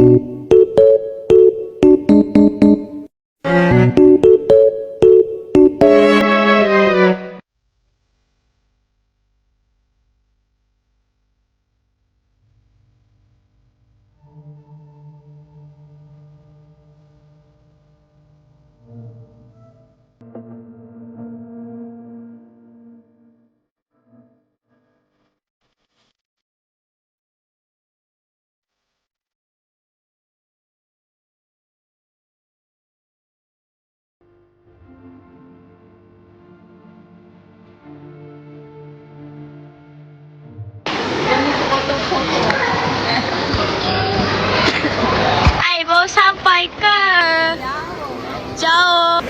Ay, baru sampai ke? Jauh.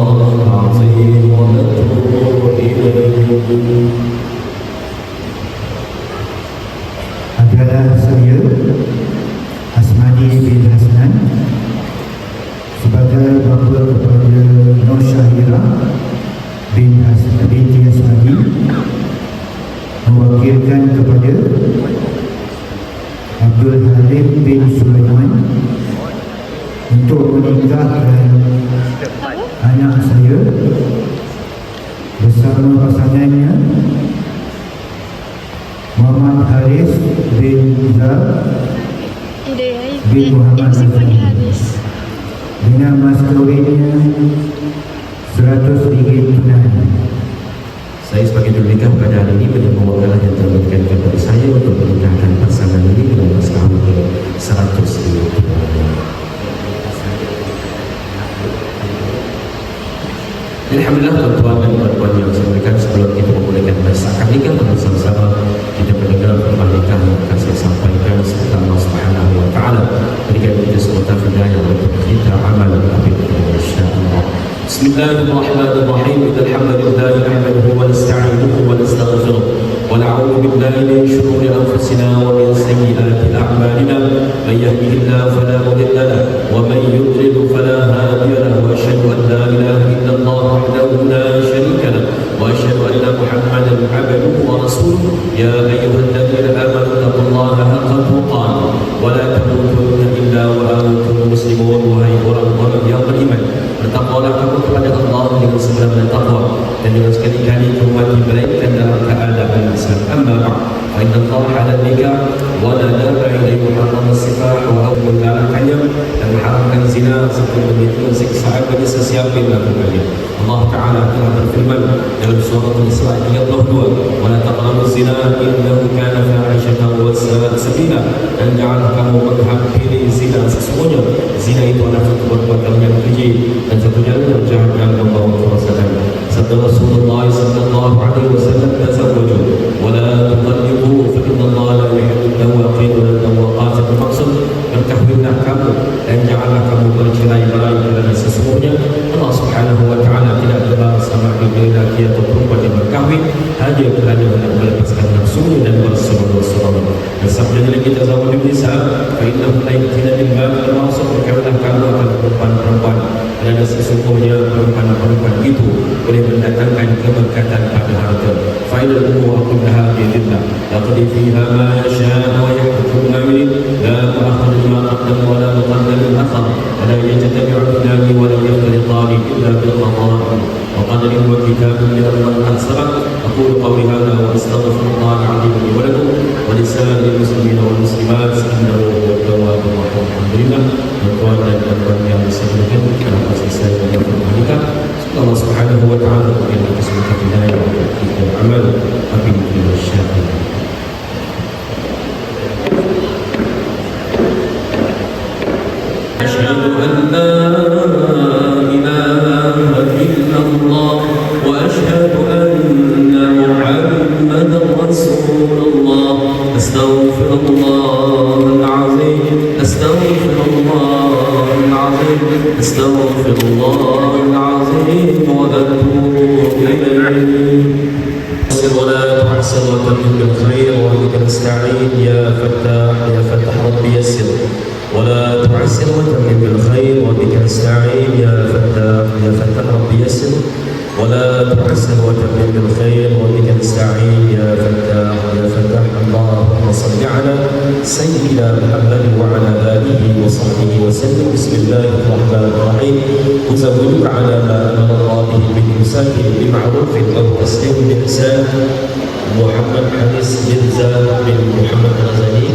Terima kasih. Adalah saya Asmadi bin Hasnan sebagai bapa kepada Nur Syahira binti Asmadi, mewakilkan kepada Abdul Halim bin Sulaiman untuk menikahkan anak saya bersama pasangannya Muhammad Haris bin Zal bin Muhammad Haris dengan mas kahwinnya RM100 tunai. Saya sebagai juru nikah pada hari ini menerima wakalah yang terberikan kepada saya untuk menikahkan pasangan ini dengan mas kahwin RM100 tunai. Alhamdulillah tuan-tuan dan puan-puan yang saya berikan, sebelum kita memulaikan masyarakat nikah, dengan sama-sama kita mendengar firman nikah yang akan saya sampaikan serta Allah Subhanahu wa taala berikan kita semua hidayah untuk kita amal apa kita insya-Allah. Bismillahirrahmanirrahim. Alhamdulillah nahmaduhu wa nasta'inu يا أيها الذين آمنوا اتقوا الله حق تقاته ولا تموتن إلا وأنتم مسلمون. Wahai orang-orang yang beriman, bertakwalah kamu kepada Allah dengan sebenar-benar takwa, dan jangan sekali-kali kamu mati melainkan dalam keadaan Islam. Amma ba'd, fa inna Allah halal nikah wa nadaba ilayhi muharram as-sifah wa melarangkannya dan mengharamkan zina serta memberikan siksaan bagi sesiapa yang melakukannya. Allah Ta'ala telah berfirman dalam surah Al-Isra 32, wa la taqrabu zina innahu kana fahishatan wa sa'a sabila, dan jangan kamu menghampiri zina, sesungguhnya zina itu adalah satu perbuatan yang keji dan satu jalan yang jahat yang membawa kerosakan. Sabda Rasulullah sallallahu alaihi wasallam, tazawwaju wa la tutalliqu fa inna Allah la yuhibbu al-tawaqin wa al-tawaqat. Bermaksud, berkahwinlah kamu dan janganlah kamu bercerai-berai, kerana sesungguhnya Allah Subhanahu wa Ta'ala tidak tebar sama lelaki atau perempuan yang berkahwin hanya kerana hendak melepaskan nafsunya dan berseronok-seronok. Dan sabdanya lagi, tazawwaju nisa fa innahu la yu'tina bil-mal. Bermaksud, berkahwinlah kamu akan perempuan-perempuan, kerana sesungguhnya perempuan-perempuan itu boleh mendatangkan keberkatan pada harta. Fa'idul umur kullaha bi'idillah laqdi fiha ma yasha' wa yahkum amri la mu'akhkhar lima qaddam wa la muqaddam lil akhar wa la yajtami'u al-nani wa la yaftariqani illa bil qada'i wa qadarin wa kitabun min Allah qad sabaq. Aqulu qawli hadha wa astaghfirullah al-'azim li wa lakum wa lisa'iril muslimin wal muslimat innahu huwat tawwabur rahim. Alhamdulillah, tuan dan puan yang disampaikan dalam proses saya menikah, Allah Subhanahu wa Ta'ala memberikan kesempatan hidayah kita amal tapi kita syahid. Asyhadu an la ilaha illallah wa asyhadu anna Muhammadar Rasulullah. Astaghfirullahal azim, astaghfirullahal azim, astaghfirullahal azim wa atubu ilayh. ولا تحسن وتمن بالخير وبك نستعين يا فتاح يا فتاح ربي يسر. ولا تعسر وتمن بالخير وبك نستعين يا فتاح يا فتاح ربي يسر. ولا تعسر وتمن بالخير وبك نستعين يا فتاح يا فتاح. اللهم صل على سيدنا محمد وعلى آله وصحبه وسلم. بسم الله الرحمن الرحيم. أزودك على ما أمر الله به بالإمساك بمعروف أو تسليم بإحسان. Muhammad Haris Mirza bin Muhammad Razali.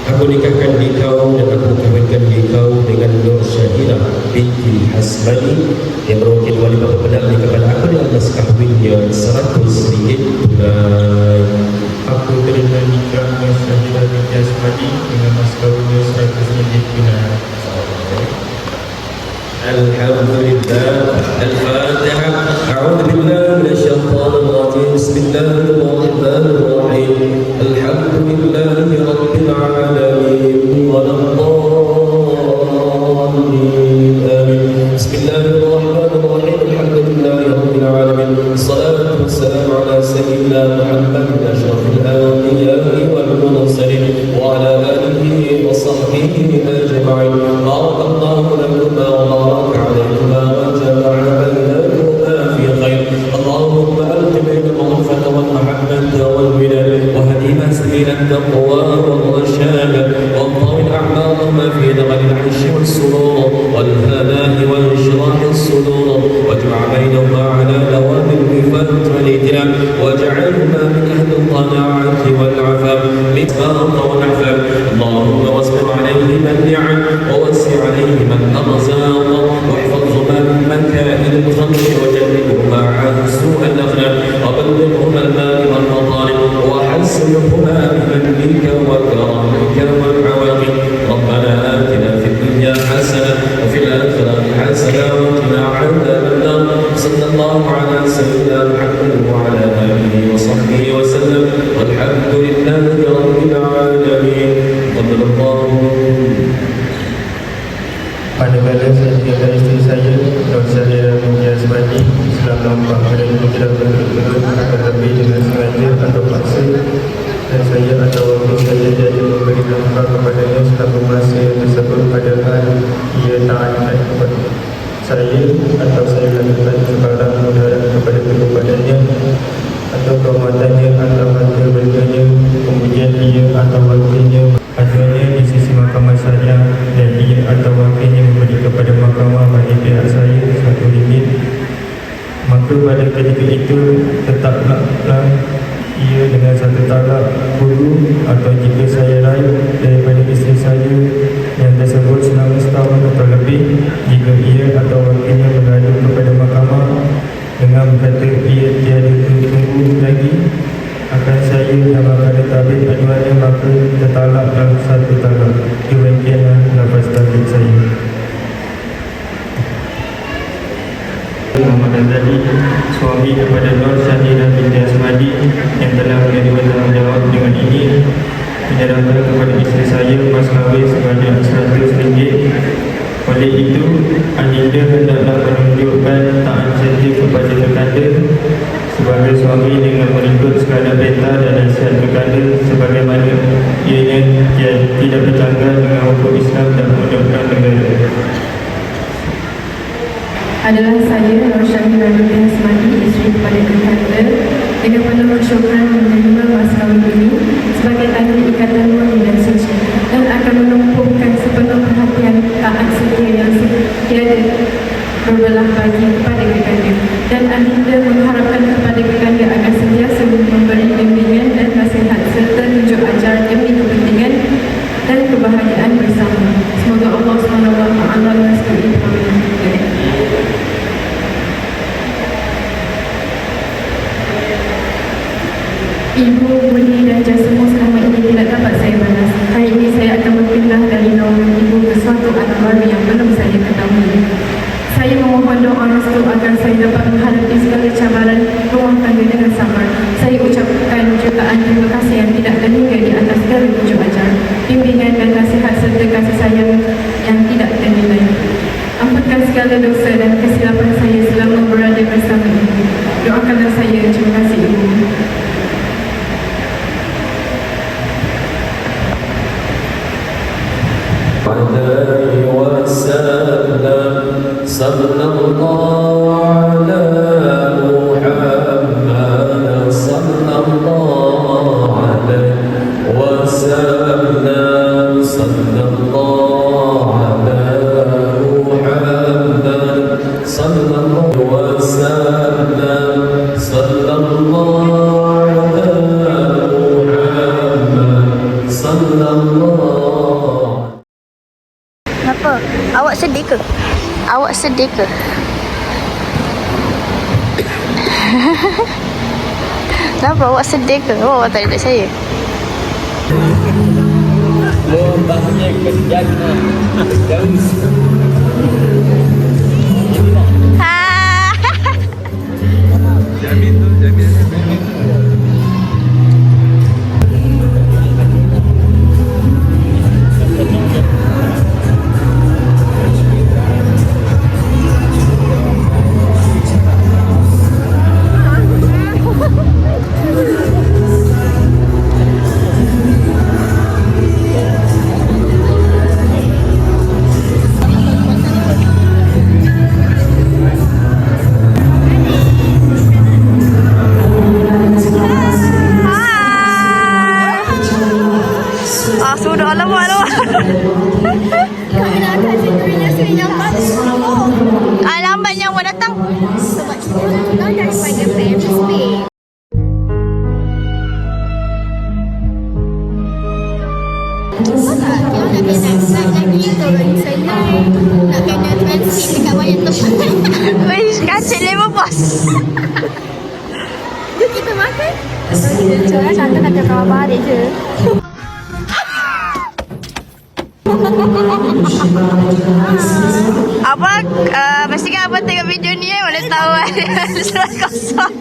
Aku nikahkan engkau dan aku kawinkan engkau dengan Nur Syahidah binti Hasbani yang berwakil wali bapa pedang kepada aku dengan mas kahwinnya 100 ringgit tunai. Aku terima nikah Nur Syahidah binti Hasbani dengan mas kahwinnya 100 ringgit tunai. Alhamdulillah. Al-Fatihah. A'udzu billahi minasyaitonir rajim. Bismillahirrahmanirrahim. Alhamdulillahi rabbil alamin. Waladdallin. Amin. Bismillahirrahmanirrahim. Alhamdulillahi rabbil alamin. Wassalatu wassalamu ala sayyidina Muhammadin asyrafil anbiya'i wal mursalin wa ala alihi wa sahbihi ajma'in. Barakallahu lakum wa عليكما وجمع بينكما في خير. اللهم ألق بين الرأفة والمحبة والولد وهدينا سبيل التقوى والرشاد واضمن أعمارهما في دغل العيش والسرور والهناء وانشراح الصدور واجمع بينهما على دوام الوفاة والائتلاف واجعلهما من أهل القناعة والعفاف بالفاق والعفاف. اللهم واصبر عليهما النعم ووسع عليهما الأرزاق واحفظهما من مكائد الخمر وجنبهما عن سوء الأخلاق وبلغهما المال والمطالب وحسنهما بمنك وكرمك والعواقب. ربنا آتنا في الدنيا حسنة وفي الآخرة حسنة وقنا عذاب النار. صلى الله على سيدنا محمد وعلى آله وصحبه وسلم والحمد لله رب العالمين. قبل الله. Pada kala saya tinggalkan isteri saya, Nur Syahidah binti Hasbani, Islam nampak pada itu tidak berturut-turut terlebih dengan sengaja atau paksa, dan saya atau waktu saya jadi memberi nafkah kepadanya selama masa tersebut padahal ia taat kepada saya atau saya lakukan sebarang mudarat kepada kedua-duanya atau atau kehormatannya atau harta berganya, kemudian ia atau wakilnya ajuannya di sisi mahkamah syariah dan ia atau wakilnya memberi kepada mahkamah bagi pihak saya RM1, maka pada ketika itu tetaplah ia dengan satu talak hulu, atau jika saya raih daripada isteri saya yang tersebut selama setahun atau lebih, jika ia atau wakilnya mengadu kepada mahkamah dengan berkata ia tiada tunggu lagi akan saya dan akan tabik aduannya, maka tertalaklah satu talak. Demikianlah lafaz tabik saya. Muhammad Azali, suami kepada Nur Syahira binti Asmadi yang telah menerima tanggungjawab dengan ini menyerahkan kepada isteri saya mas kahwin sebanyak RM100. Oleh itu, adinda hendaklah menunjukkan taat sensitif kepada berkanda sebagai suami dengan mengikut sekadar perintah dan nasihat berkanda sebagaimana ianya tidak bercanggah dengan hukum Islam dan undang-undang negara. Adalah saya, Nur Syahira binti Asmadi, isteri kepada berkanda, dengan penuh syukran menerima mas kahwin ini sebagai tanda ikatan murni dan suci, dan akan menumpukan sepenuh perhatian taat setia yang tiada berbelah bagi kepada berkanda, dan adinda mengharapkan kepada berkanda agar sentiasa memberi bimbingan dan nasihat serta tunjuk ajar demi kepentingan dan kebahagiaan bersama. Semoga Allah SWT merestui perkahwinan kita. Ibu, budi dan jasamu selama ini tidak dapat saya balas. Hari ini saya akan berpindah dari naungan ibu ke suatu alam baru yang belum saya ketahui. Saya memohon doa restu agar saya dapat menghadapi segala cabaran rumah tangga dengan sabar. Saya ucapkan jutaan terima kasih yang tidak terhingga di atas segala pujuk ajar, bimbingan dan nasihat serta kasih sayang yang tidak ternilai. Ampunkan segala dosa dan kesilapan saya selama berada bersama ibu. Doakanlah saya. Terima kasih ibu. عليه وسلم صلى الله على محمد صلى الله عليه وسلم صلى الله على محمد صلى الله وسلم صلى الله على محمد صلى الله. Kenapa? Awak sedih ke? Awak sedih ke? Kenapa awak sedih ke? Oh, awak tak ada saya. Lombangnya kerja jauh. Ha. Jamin tu, jamin. Sudah alamak. Kami nak akan sebenarnya lambat. Lambatnya awak datang. Sebab kita nak daripada PMSP. Tak, kita nak kena start lagi turun saya. Nak kena transit dekat banyak tempat. Wih, kacik level bos. Jom kita makan. Kita cakap cantik nak kawan balik je. Apa pastikan abang tengok video ni boleh tahu surat kosong.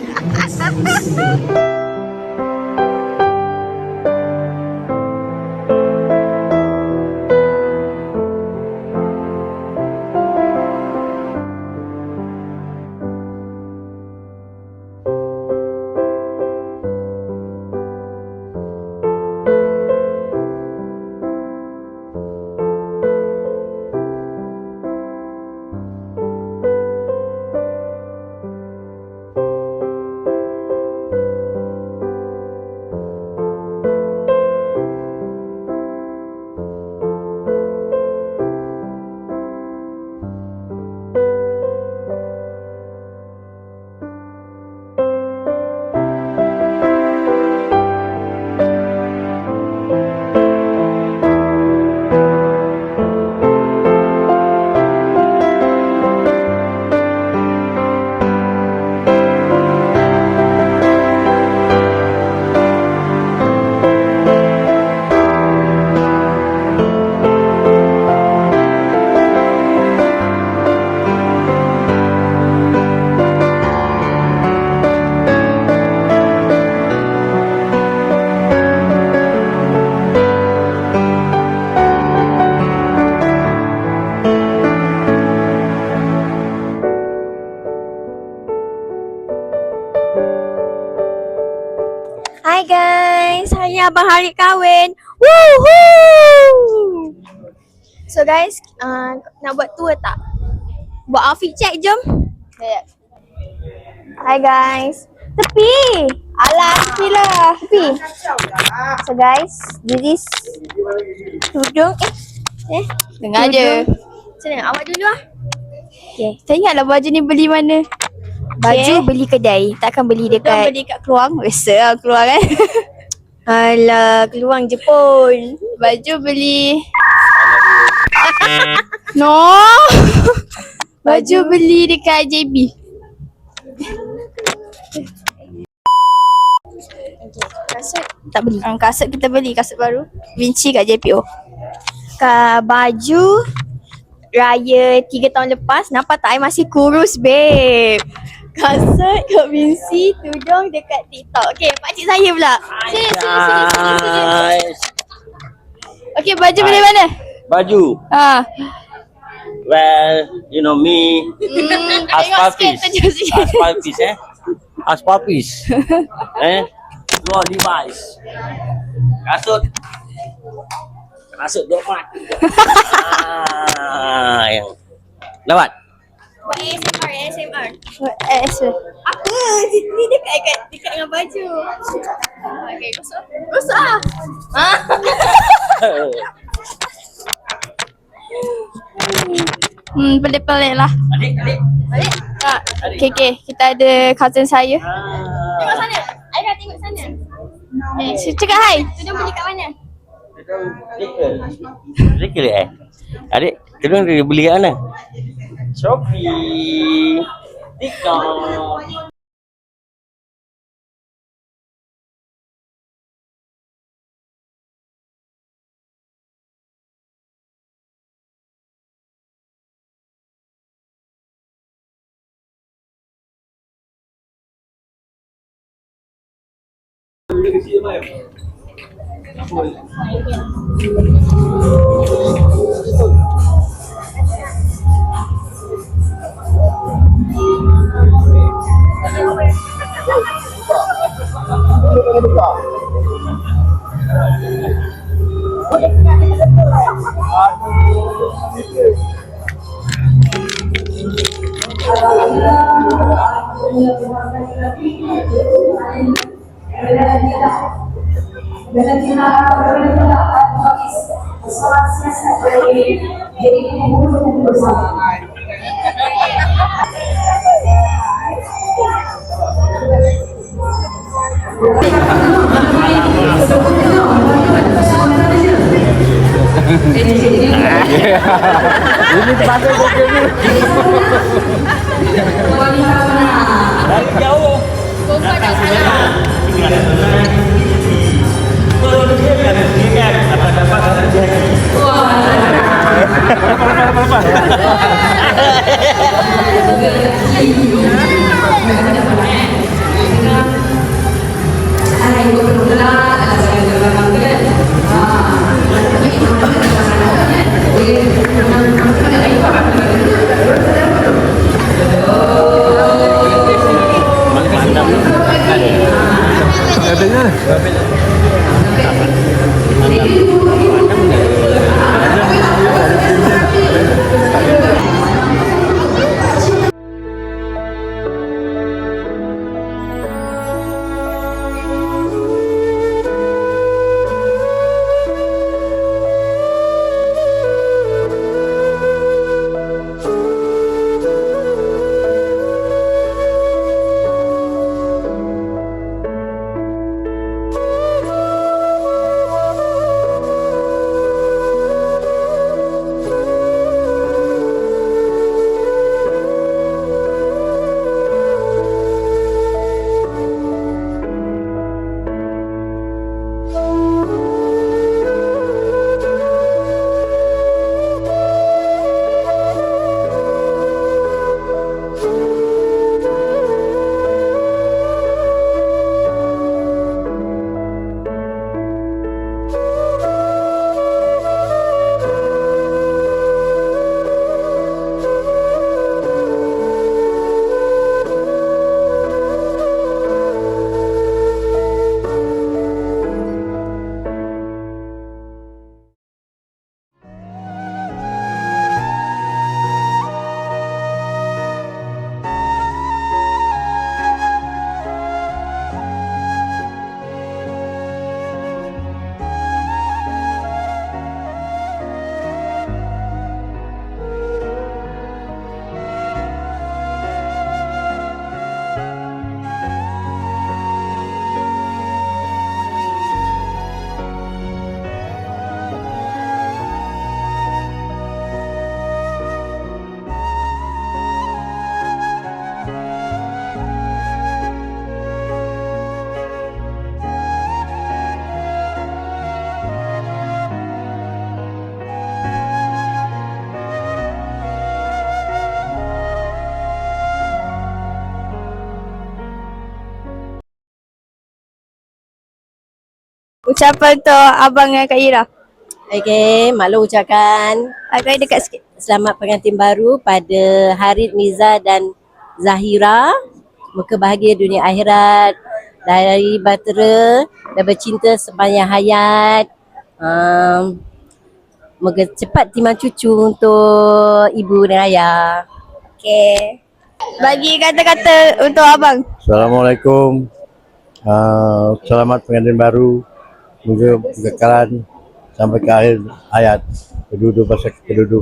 Hai guys, hari ni abang hari kahwin. Woohoo! So guys, nak buat tour tak? Buat outfit check, jom. Hai guys. Tepi. Alah, tepi lah. Tepi. So guys, this is tudung. Dengar je. Macam mana? Awak dulu lah. Okay. Tak ingatlah baju ni beli mana. Baju beli kedai, takkan beli Kita dekat beli kat Keluang. Biasa lah Keluang kan. Alah, Keluang Jepun. Baju beli. No. Baju beli dekat JB. Kasut Tak beli. Kasut kita beli. Kasut baru. Vinci kat JPO. baju raya 3 tahun lepas. Nampak tak I masih kurus, babe. Kasut kat Vinci, tudung dekat TikTok. Okay, pakcik saya pula. Sini. Okay, baju beli mana? Baju. Ha. Well, you know me. Tengok sikit, tunjuk sikit. Aspapis. Keluar Levi's. Kasut Dokmat. Yang lawat. Buat ASMR. Apa? Ni dekat dengan baju. Okay, gosok lah. Pelik-pelik lah. Adik. Okay. Kita ada cousin saya. Tengok sana. I dah tengok sana. Cakap hai. Tudung beli kat mana? Rikil Adik, tudung dia beli kat mana? Shopee. TikTok. Ucapan untuk abang dengan Kak Ira. Okey, maklum ucapkan Kak Ira dekat sikit. selamat pengantin baru pada Harith Miza dan Zahira. Moga bahagia dunia akhirat, dari bahtera dan bercinta sepanjang hayat. Moga cepat timbang cucu untuk ibu dan ayah. Okay. Bagi kata-kata untuk abang. Assalamualaikum. Selamat pengantin baru. Moga kekekalan sampai ke akhir hayat kedua-dua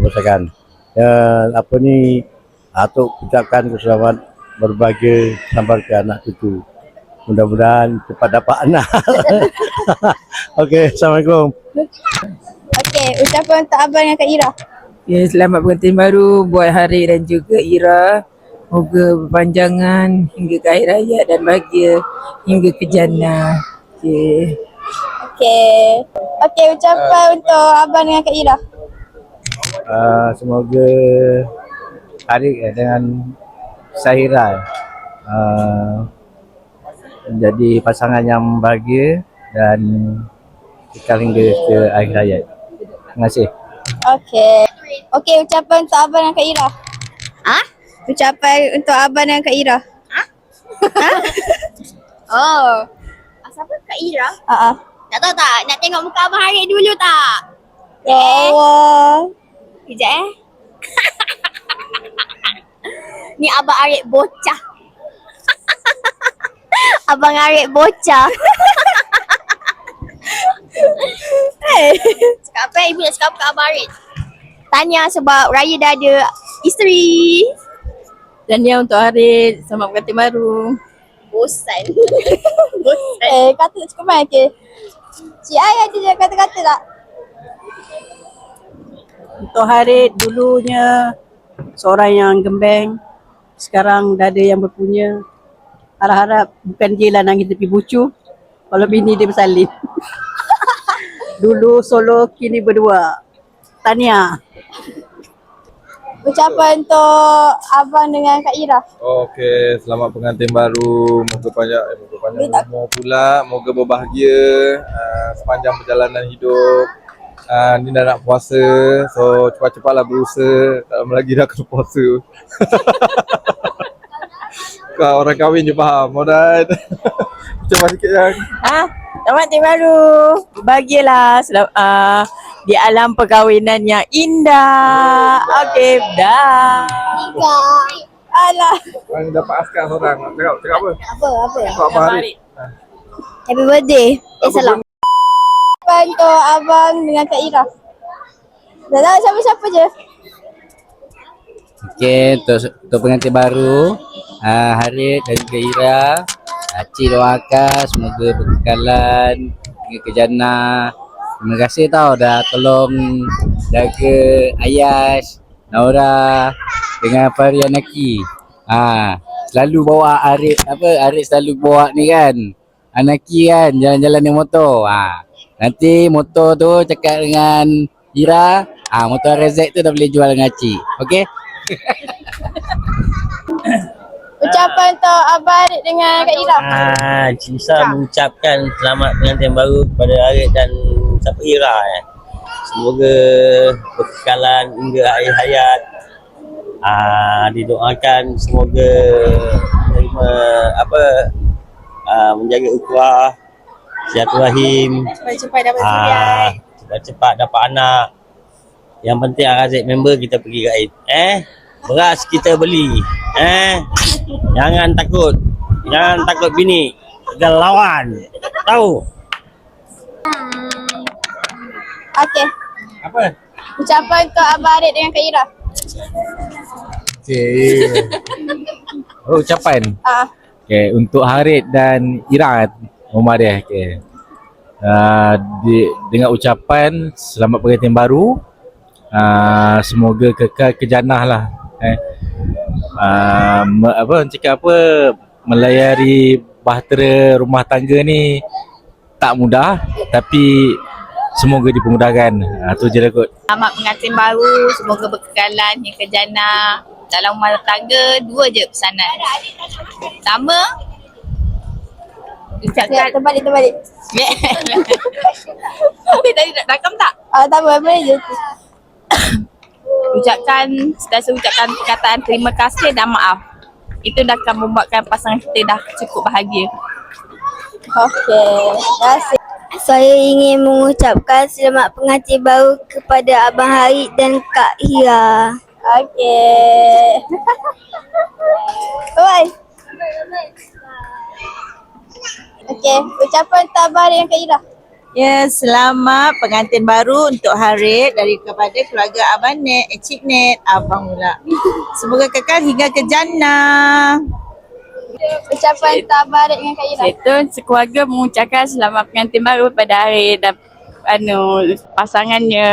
pasangan. Dan Atuk ucapkan selamat berbahagia sampai ke anak cucu. Mudah-mudahan cepat dapat anak. Okey, Assalamualaikum. Okay, ucapan untuk abang dengan Kak Ira. Ya, selamat pengantin baru buat Harith dan juga Ira. Moga berpanjangan hingga ke akhir hayat dan bahagia hingga ke jannah. Okey. Okay, ucapan untuk abang dengan Kak Ira. Semoga Harith dengan Zahira menjadi pasangan yang bahagia dan kekal hingga ke akhir hayat. Terima kasih. Okay, ucapan untuk abang dengan Kak Ira. Ucapan untuk abang dengan Kak Ira. Oh. Siapa Kak Ira? Tak tahu tak? Nak tengok muka abang Harith dulu tak? Allah. Kejap Ni abang Harith bocah. Abang Harith bocah. Cakap apa ibu nak cakap kat abang Harith? Tanya sebab Raya dah ada isteri. Dan yang untuk Harith, selamat pengantin baru. Bosan. Kata tak cukup main ke? Cik Ai ada kata-kata tak? Untuk Harith dulunya seorang yang gembeng, sekarang dah ada yang berpunya. Harap-harap bukan dia lah nangis tepi bucu, kalau bini dia bersalin. Dulu solo, kini berdua. Tahniah. Ucapan untuk abang dengan Kak Ira. Okey, selamat pengantin baru. Moga panjang umur pula, moga berbahagia sepanjang perjalanan hidup. Ni dah nak puasa, so cepat-cepatlah berusaha. Tak lama lagi dah kena puasa. Kau orang kahwin je faham, alright. Cepat sikit yang. Selamat tahun baru. Bahagialah di alam perkahwinan yang indah. Okey, dah. Alah. Orang dapat askar seorang. Cakap apa? Apa? Cakap Abang Harith. Happy birthday. Salam. Ucapan untuk abang dengan Kak Ira. Dah tahu siapa-siapa je. Okey, untuk pengantin baru, Harith dan juga Ira, Cik doakan semoga berkekalan hingga ke jannah. Terima kasih tau dah tolong jaga Ayas, Naura dengan Farian Naki. Selalu bawa Harith selalu bawa ni kan. Anaki kan jalan-jalan dengan motor. Nanti motor tu cakap dengan Ira, motor RZ tu dah boleh jual dengan Cik. Okey? Ucapan untuk abang Harith dengan Kak Ira. Cik Isa mengucapkan selamat pengantin baru kepada Harith dan siapa Ira. Semoga berkekalan hingga akhir hayat. Didoakan semoga menerima menjaga ukhuwah, silaturahim, Cepat-cepat dapat zuriat. cepat-cepat dapat anak. Yang penting Arazik member kita pergi gaib. Beras kita beli. Jangan takut bini. Kita lawan. Tahu? Okey. Apa? Ucapan untuk abang Harith dengan Kak Ira. Okey. Ucapan. Okey, untuk Harith dan Ira Umariah. Okey. Dengan ucapan selamat pengantin baru. Semoga kekal ke jannah lah. Melayari bahtera rumah tangga ni tak mudah, tapi semoga dipermudahkan. Tu je lah kot. Selamat pengantin baru, semoga berkekalan hingga ke jannah. Dalam rumah tangga, 2 je pesanan. Pertama, Ucapkan Terbalik. Tadi nak rakam tak? Tak apa, boleh je. Ucapkan perkataan terima kasih dan maaf. Itu dah akan membuatkan pasangan kita dah cukup bahagia. Okey, terima kasih. Saya ingin mengucapkan selamat pengantin baru kepada Abang Harid dan Kak Hira. Okey. Bye. Okey, ucapan tabah dengan Kak Hira. Ya, selamat pengantin baru untuk Harid dari kepada keluarga Abang Net, Cik Net, Abang pula. Semoga kekal hingga ke jannah. Ucapan tabah dengan Kak Hira. Itu sekeluarga mengucapkan selamat pengantin baru pada Harid dan pasangannya.